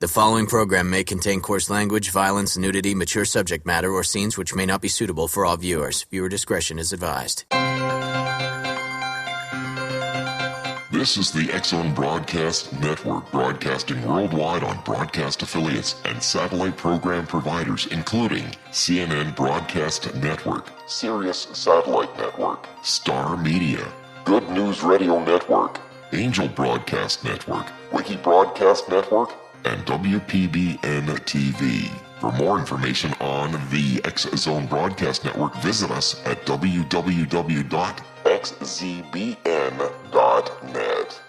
The following program may contain coarse language, violence, nudity, mature subject matter, or scenes which may not be suitable for all viewers. Viewer discretion is advised. This is the X-Zone Broadcast Network, broadcasting worldwide on broadcast affiliates and satellite program providers, including CNN Broadcast Network, Sirius Satellite Network, Star Media, Good News Radio Network, Angel Broadcast Network, Wiki Broadcast Network, and WPBN TV. For more information on the X-Zone Broadcast Network, visit us at www.xzbn.net.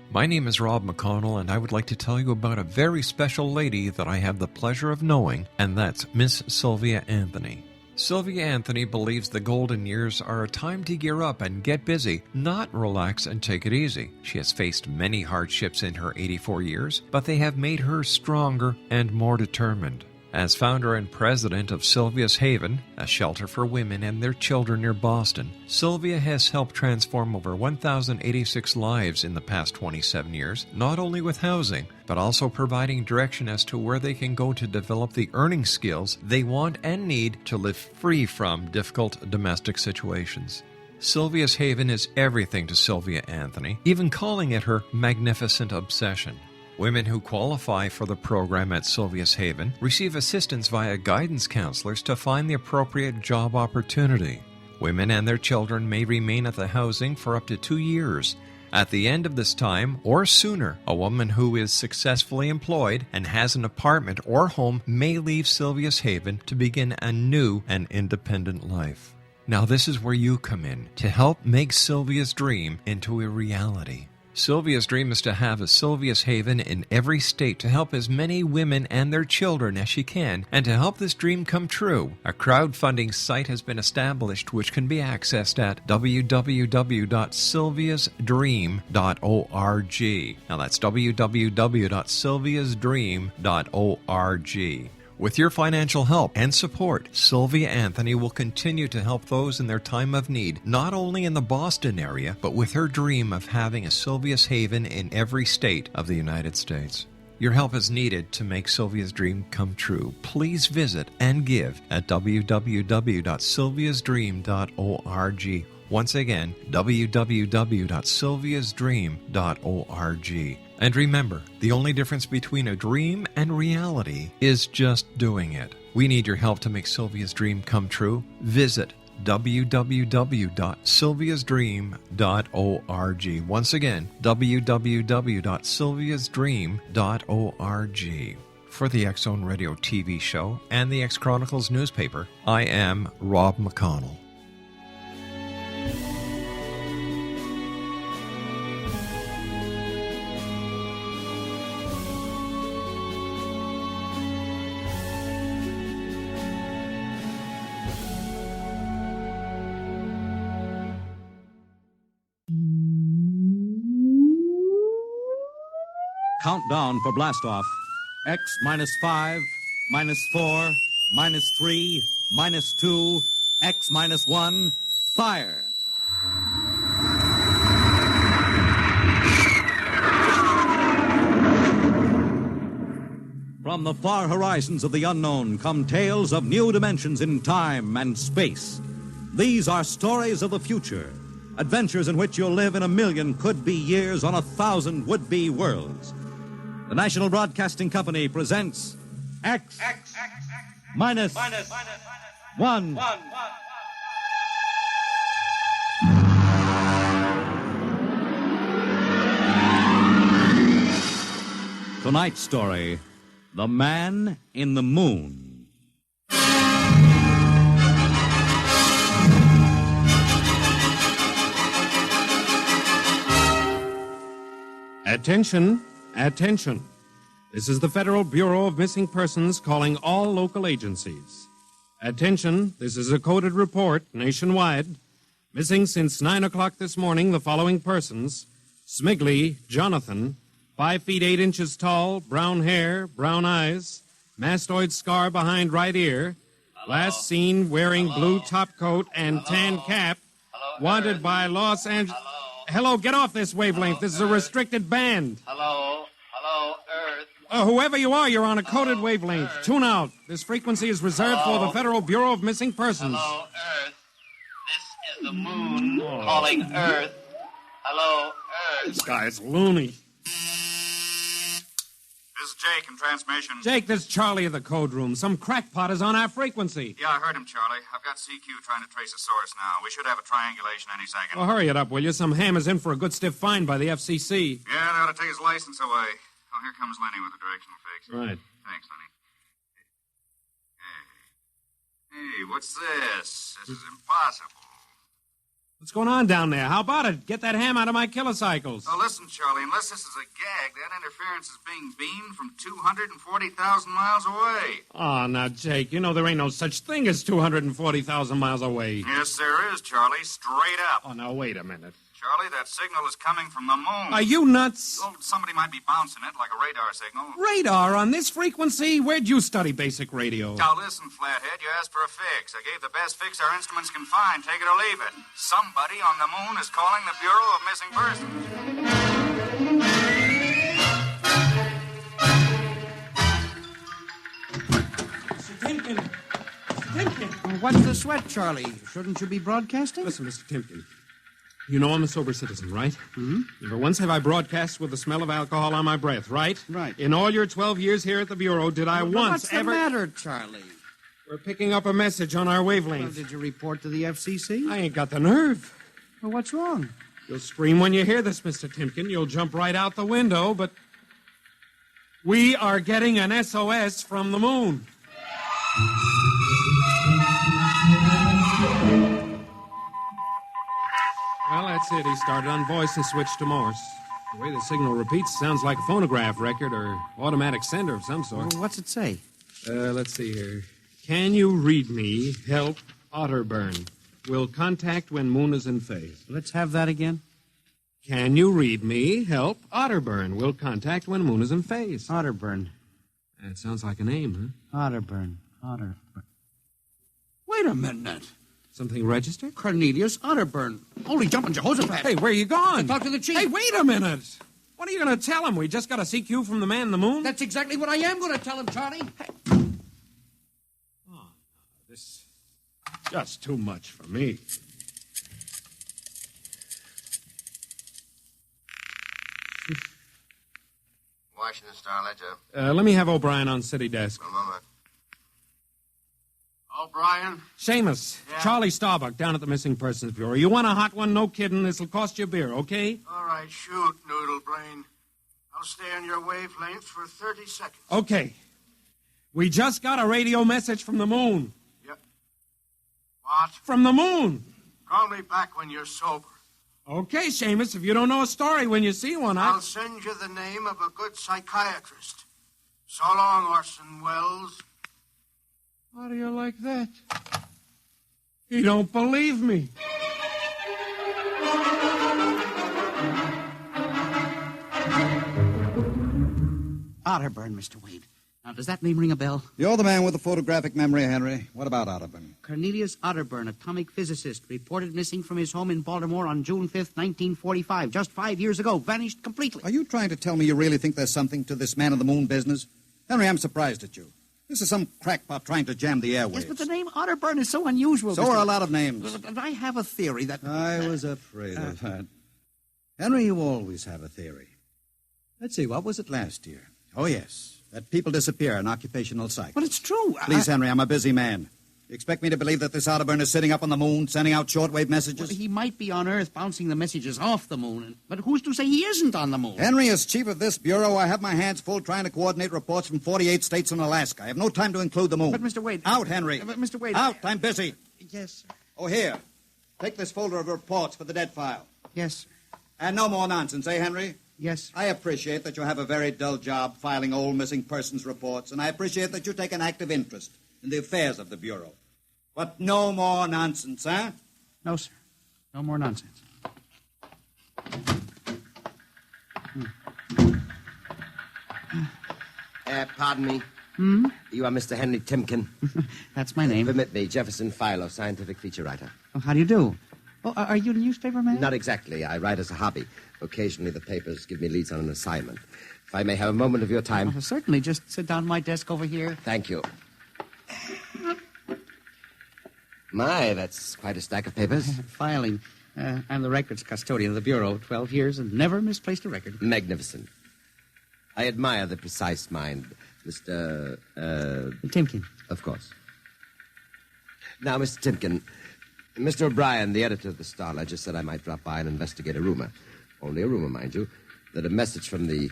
My name is Rob McConnell, and I would like to tell you about a very special lady that I have the pleasure of knowing, and that's Miss Sylvia Anthony. Sylvia Anthony believes the golden years are a time to gear up and get busy, not relax and take it easy. She has faced many hardships in her 84 years, but they have made her stronger and more determined. As founder and president of Sylvia's Haven, a shelter for women and their children near Boston, Sylvia has helped transform over 1,086 lives in the past 27 years, not only with housing, but also providing direction as to where they can go to develop the earning skills they want and need to live free from difficult domestic situations. Sylvia's Haven is everything to Sylvia Anthony, even calling it her magnificent obsession. Women who qualify for the program at Sylvia's Haven receive assistance via guidance counselors to find the appropriate job opportunity. Women and their children may remain at the housing for up to 2 years. At the end of this time, or sooner, a woman who is successfully employed and has an apartment or home may leave Sylvia's Haven to begin a new and independent life. Now this is where you come in to help make Sylvia's dream into a reality. Sylvia's dream is to have a Sylvia's Haven in every state to help as many women and their children as she can, and to help this dream come true, a crowdfunding site has been established which can be accessed at www.sylviasdream.org. Now that's www.sylviasdream.org. With your financial help and support, Sylvia Anthony will continue to help those in their time of need, not only in the Boston area, but with her dream of having a Sylvia's Haven in every state of the United States. Your help is needed to make Sylvia's dream come true. Please visit and give at www.sylviasdream.org. Once again, www.sylviasdream.org. And remember, the only difference between a dream and reality is just doing it. We need your help to make Sylvia's dream come true. Visit www.sylviasdream.org. Once again, www.sylviasdream.org. For the X-Zone Radio TV show and the X-Chronicles newspaper, I am Rob McConnell. Countdown for blastoff. X minus 5, minus 4, minus 3, minus 2, X minus 1, fire. From the far horizons of the unknown come tales of new dimensions in time and space. These are stories of the future, adventures in which you'll live in 1,000,000 could-be years on 1,000 would-be worlds. The National Broadcasting Company presents X minus 1. Tonight's story, The Man in the Moon. Attention, attention. This is the Federal Bureau of Missing Persons calling all local agencies. Attention, this is a coded report nationwide. Missing since 9 o'clock this morning, the following persons: Smigley Jonathan, 5 feet 8 inches tall, brown hair, brown eyes, mastoid scar behind right ear, last seen wearing blue top coat and tan cap, wanted by Los Angeles. Hello, get off this wavelength. This is a restricted band. Hello, Earth. Whoever you are, you're on a coded wavelength. Tune out. This frequency is reserved for the Federal Bureau of Missing Persons. Hello, Earth. This is the moon calling Earth. Hello, Earth. This guy's loony. This is Jake in transmission. Jake, this is Charlie of the code room. Some crackpot is on our frequency. Yeah, I heard him, Charlie. I've got CQ trying to trace a source now. We should have a triangulation any second. Well, hurry it up, will you? Some ham is in for a good stiff fine by the FCC. Yeah, they ought to take his license away. Oh, here comes Lenny with the directional fix. Right. Thanks, Lenny. Hey, what's this? This is impossible. What's going on down there? How about it? Get that ham out of my kilocycles. Oh, listen, Charlie, unless this is a gag, that interference is being beamed from 240,000 miles away. Oh, now, Jake, you know there ain't no such thing as 240,000 miles away. Yes, there is, Charlie, straight up. Oh, now, wait a minute. Charlie, that signal is coming from the moon. Are you nuts? Oh, somebody might be bouncing it like a radar signal. Radar on this frequency? Where'd you study basic radio? Now, listen, Flathead, you asked for a fix. I gave the best fix our instruments can find. Take it or leave it. Somebody on the moon is calling the Bureau of Missing Persons. Mr. Timken. Mr. Timken. What's the sweat, Charlie? Shouldn't you be broadcasting? Listen, Mr. Timken. You know I'm a sober citizen, right? Mm-hmm. Never once have I broadcast with the smell of alcohol on my breath, right? Right. In all your 12 years here at the Bureau, did I once ever... What's the matter, Charlie? We're picking up a message on our wavelength. Well, did you report to the FCC? I ain't got the nerve. Well, what's wrong? You'll scream when you hear this, Mr. Timken. You'll jump right out the window, but... We are getting an SOS from the moon. Well, that's it. He started on voice and switched to Morse. The way the signal repeats sounds like a phonograph record or automatic sender of some sort. Well, what's it say? Let's see here. Can you read me? Help. Otterburn. Will contact when moon is in phase. Let's have that again. Can you read me? Help. Otterburn. Will contact when moon is in phase. Otterburn. That sounds like a name, huh? Otterburn. Otterburn. Wait a minute. Something registered? Cornelius Otterburn. Holy jumping Jehoshaphat. Hey, where you gone? To talk to the chief. Hey, wait a minute. What are you going to tell him? We just got a CQ from the man in the moon? That's exactly what I am going to tell him, Charlie. Hey. Oh, this is just too much for me. Washington Star Ledger. Let me have O'Brien on city desk. A moment. O'Brien? Seamus, Yeah? Charlie Starbuck down at the Missing Persons Bureau. You want a hot one? No kidding. This'll cost you a beer, okay? All right, shoot, Noodle Brain. I'll stay on your wavelength for 30 seconds. Okay. We just got a radio message from the moon. Yep. What? From the moon. Call me back when you're sober. Okay, Seamus, if you don't know a story when you see one, I'll send you the name of a good psychiatrist. So long, Orson Welles. How do you like that? He don't believe me. Otterburn, Mr. Wade. Now, does that name ring a bell? You're the man with the photographic memory, Henry. What about Otterburn? Cornelius Otterburn, atomic physicist, reported missing from his home in Baltimore on June 5th, 1945. Just 5 years ago. Vanished completely. Are you trying to tell me you really think there's something to this man of the moon business? Henry, I'm surprised at you. This is some crackpot trying to jam the airwaves. Yes, but the name Otterburn is so unusual. So are a lot of names. And I have a theory that... I was afraid of that. Henry, you always have a theory. Let's see, what was it last year? Oh, yes, that people disappear in occupational cycle. But it's true. Please, Henry, I'm a busy man. You expect me to believe that this Otterburn is sitting up on the moon, sending out shortwave messages? Well, he might be on Earth bouncing the messages off the moon, but who's to say he isn't on the moon? Henry, as chief of this bureau, I have my hands full trying to coordinate reports from 48 states and Alaska. I have no time to include the moon. But, Mr. Wade... Out, Henry. But, Mr. Wade... Out, I'm busy. Yes, sir. Oh, here. Take this folder of reports for the dead file. Yes, sir. And no more nonsense, eh, Henry? Yes, sir. I appreciate that you have a very dull job filing old missing persons reports, and I appreciate that you take an active interest in the affairs of the Bureau. But no more nonsense, huh? No, sir. No more nonsense. Pardon me. You are Mr. Henry Timken. That's my name. Permit me, Jefferson Philo, scientific feature writer. Oh, how do you do? Oh, are you a newspaper man? Not exactly. I write as a hobby. Occasionally the papers give me leads on an assignment. If I may have a moment of your time. Oh, certainly. Just sit down at my desk over here. Thank you. My, that's quite a stack of papers. Filing. I'm the records custodian of the Bureau. 12 years and never misplaced a record. Magnificent. I admire the precise mind, Mr. Timken. Of course. Now, Mr. Timken, Mr. O'Brien, the editor of the Star Ledger, said I might drop by and investigate a rumor. Only a rumor, mind you, that a message from the,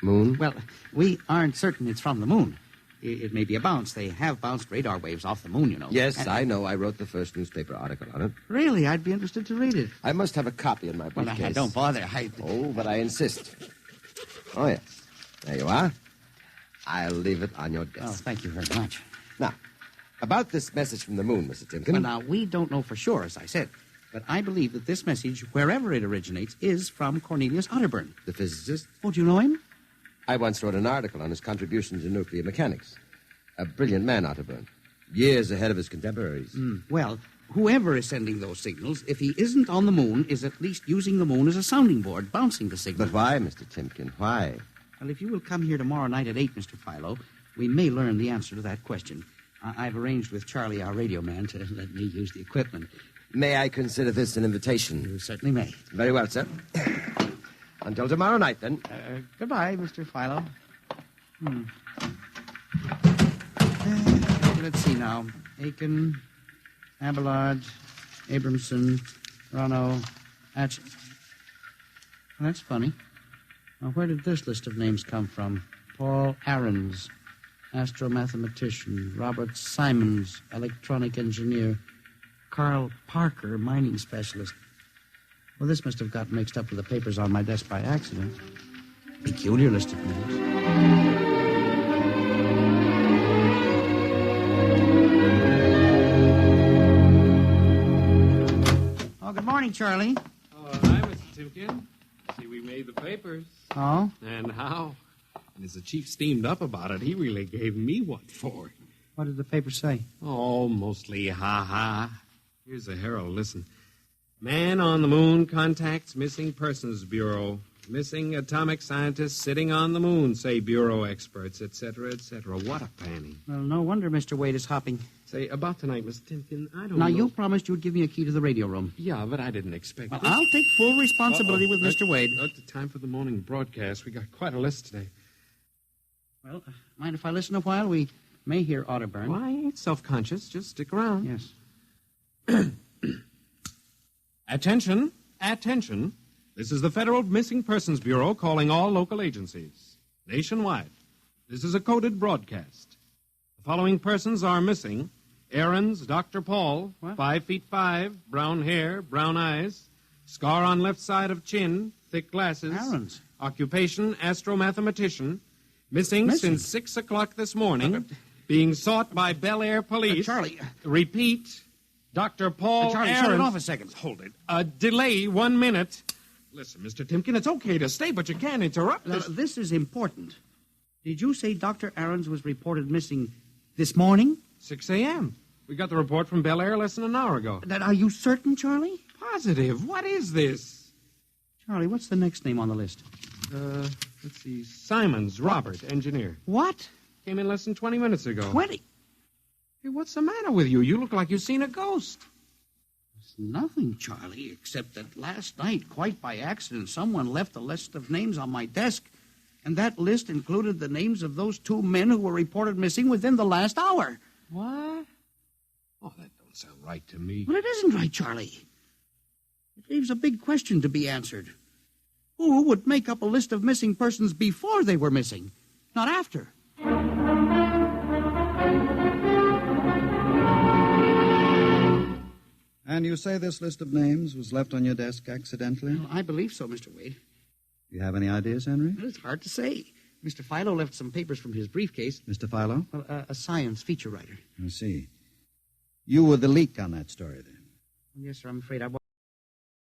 moon? Well, we aren't certain it's from the moon. It may be a bounce. They have bounced radar waves off the moon, you know. Yes, I know. I wrote the first newspaper article on it. Really? I'd be interested to read it. I must have a copy in my briefcase. Well, don't bother. Oh, but I insist. Oh, yes. There you are. I'll leave it on your desk. Oh, thank you very much. Now, about this message from the moon, Mr. Timken. Well, now, we don't know for sure, as I said. But I believe that this message, wherever it originates, is from Cornelius Otterburn. The physicist? Oh, do you know him? I once wrote an article on his contributions in nuclear mechanics. A brilliant man, Otterburn. Years ahead of his contemporaries. Well, whoever is sending those signals, if he isn't on the moon, is at least using the moon as a sounding board, bouncing the signal. But why, Mr. Timken? Why? Well, if you will come here tomorrow night at 8, Mr. Philo, we may learn the answer to that question. I've arranged with Charlie, our radio man, to let me use the equipment. May I consider this an invitation? You certainly may. Very well, sir. Until tomorrow night, then. Goodbye, Mr. Philo. Let's see now. Aiken, Abelard, Abramson, Rono, Atch. Well, that's funny. Now, where did this list of names come from? Paul Ahrens, astromathematician. Robert Simons, electronic engineer. Carl Parker, mining specialist. Well, this must have got mixed up with the papers on my desk by accident. Peculiar list of names. Oh, good morning, Charlie. Oh, hi, Mr. Timken. See, we made the papers. Oh? And how? And as the chief steamed up about it, he really gave me what for. What did the paper say? Oh, mostly ha-ha. Here's the Herald. Listen. Man on the moon contacts Missing Persons Bureau. Missing atomic scientists sitting on the moon, say Bureau experts, etc., etc. What a panning. Well, no wonder Mr. Wade is hopping. Say, about tonight, Mr. Timken, I don't Now, know. you promised you'd give me a key to the radio room. Yeah, but I didn't expect Well, this. I'll take full responsibility with Mr. Wade. It's time for the morning broadcast. We got quite a list today. Well, mind if I listen a while? We may hear Otterburn. Well, I ain't self-conscious. Just stick around. Yes. Attention. Attention. This is the Federal Missing Persons Bureau calling all local agencies. Nationwide. This is a coded broadcast. The following persons are missing. Ahrens, Dr. Paul, What? 5'5", brown hair, brown eyes, scar on left side of chin, thick glasses. Ahrens. Occupation, astromathematician. Missing since 6 o'clock this morning. Being sought by Bel Air police. Charlie. Repeat. Dr. Paul Charlie, Ahrens. shut it off a second. Hold it. Delay 1 minute. Listen, Mr. Timken, it's okay to stay, but you can't interrupt Now, this. this is important. Did you say Dr. Ahrens was reported missing this morning? 6 a.m. We got the report from Bel Air less than an hour ago. Are you certain, Charlie? Positive. What is this? Charlie, what's the next name on the list? Let's see. Simons, Robert, engineer. What? Came in less than 20 minutes ago. 20? Hey, what's the matter with you? You look like you've seen a ghost. It's nothing, Charlie, except that last night, quite by accident, someone left a list of names on my desk, and that list included the names of those 2 men who were reported missing within the last hour. What? Oh, that don't sound right to me. Well, it isn't right, Charlie. It leaves a big question to be answered. Who would make up a list of missing persons before they were missing, not after? And you say this list of names was left on your desk accidentally? Well, I believe so, Mr. Wade. Do you have any ideas, Henry? Well, it's hard to say. Mr. Philo left some papers from his briefcase. Mr. Philo? Well, a science feature writer. I see. You were the leak on that story, then. Yes, sir, I'm afraid I won't.